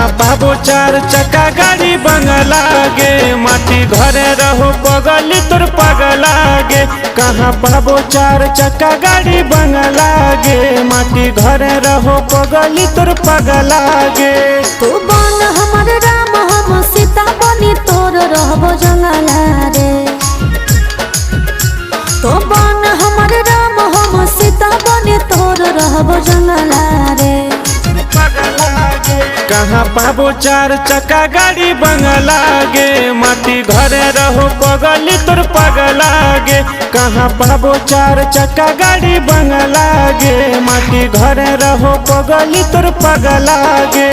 कहाँ पाबो चार चक्का गाड़ी बंगला गे माटी घरे रहो पगली तोर पगला गे। कहाँ पाबो चार चक्का गाड़ी बंगला गे माटी घरे रहो पगली तोर पगला गे। तू बन हमर राम हम सीता बनी तोर रहबो जंगला रे। तो बन हमर राम हम सीता बनी तोर रहबो जंगला रे। कहाँ पाबो चार चक्का गाड़ी बंगला गे माटी घरे रहो पगली तोर पगला गे। कहाँ पाबो चार चक्का गाड़ी बंगला गे माटी घरे रहो पगली तोर पगला गे।